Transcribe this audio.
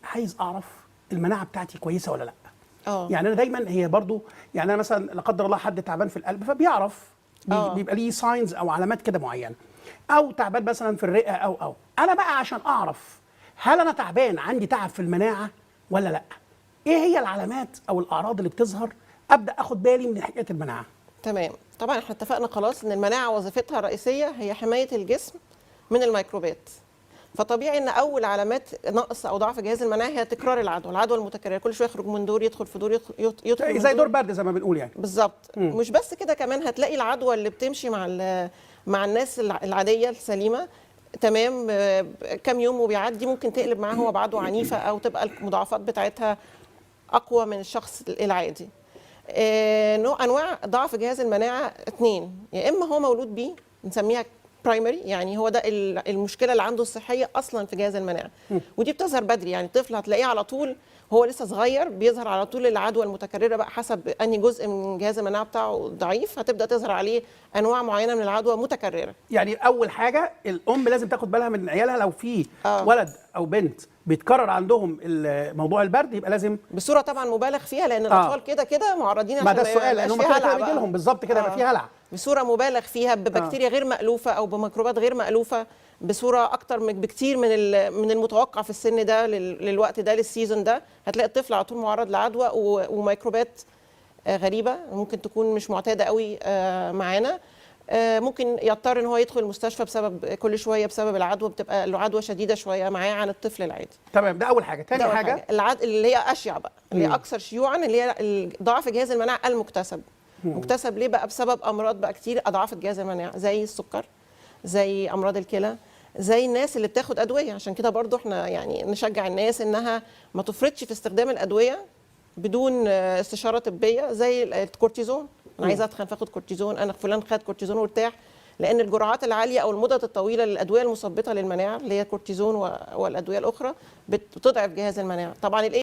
عايز اعرف المناعه بتاعتي كويسه ولا لا. اه يعني انا دايما هي برضو، يعني انا مثلا لا قدر الله حد تعبان في القلب فبيعرف بيبقى ليه ساينز او علامات كده معينه، او تعبان مثلا في الرئه او انا بقى عشان اعرف هل انا تعبان عندي تعب في المناعه ولا لا، ايه هي العلامات او الاعراض اللي بتظهر ابدا اخد بالي من حكايه المناعه. تمام. طبعا احنا اتفقنا خلاص ان المناعه وظيفتها الرئيسيه هي حمايه الجسم من الميكروبات. فطبيعي ان اول علامات نقص او ضعف جهاز المناعه هي تكرار العدوى المتكرره، كل شويه يخرج من دور يدخل في دور يدخل من زي دور دور. برد زي ما بنقول يعني. بالظبط. مش بس كده، كمان هتلاقي العدوى اللي بتمشي مع الناس العاديه السليمه تمام كام يوم وبيعدي، ممكن تقلب معاه هو بعدوى عنيفه او تبقى المضاعفات بتاعتها اقوى من الشخص العادي. نوع انواع ضعف جهاز المناعه اتنين، يا اما هو مولود بيه نسميها برايمري، يعني هو ده المشكله اللي عنده الصحيه اصلا في جهاز المناعه، ودي بتظهر بدري، يعني الطفل هتلاقيه على طول هو لسه صغير بيظهر على طول العدوى المتكرره، بقى حسب انهي جزء من جهاز المناعه بتاعه ضعيف هتبدا تظهر عليه انواع معينه من العدوى متكرره. يعني اول حاجه الام لازم تاخد بالها من عيالها، لو في آه. ولد او بنت بيتكرر عندهم موضوع البرد يبقى لازم بصوره طبعا مبالغ فيها، لان الاطفال كده كده معرضين ما عشان ده السؤال، لان يبقاش هم فيه كده هلع بيجي بقى. لهم بالظبط كده يبقى في هلع بصوره مبالغ فيها ببكتيريا غير مألوفه او بميكروبات غير مألوفه بصوره اكتر بكتير من المتوقع في السن ده للوقت ده للسيزون ده. هتلاقي الطفل على طول معرض لعدوى وميكروبات غريبه ممكن تكون مش معتاده قوي معانا. ممكن يضطر ان هو يدخل المستشفى بسبب كل شويه بسبب العدوى، بتبقى العدوى شديده شويه معاه عن الطفل العادي. تمام، ده اول حاجه. تاني حاجه اللي هي اشيع بقى، اللي هي اكثر شيوعا، اللي هي ضعف جهاز المناعه المكتسب. مكتسب ليه بقى؟ بسبب امراض بقى كتير اضعفت جهاز المناعه، زي السكر، زي امراض الكلى، زي الناس اللي بتاخد ادويه. عشان كده برضو احنا يعني نشجع الناس انها ما تفرطش في استخدام الادويه بدون استشاره طبيه، زي الكورتيزون. انا عايزه اتخن فاخد كورتيزون، انا فلان خد كورتيزون وارتاح، لان الجرعات العاليه او المدد الطويله للادويه المثبطه للمناعه اللي هي الكورتيزون والادويه الاخرى بتضعف جهاز المناعه. طبعا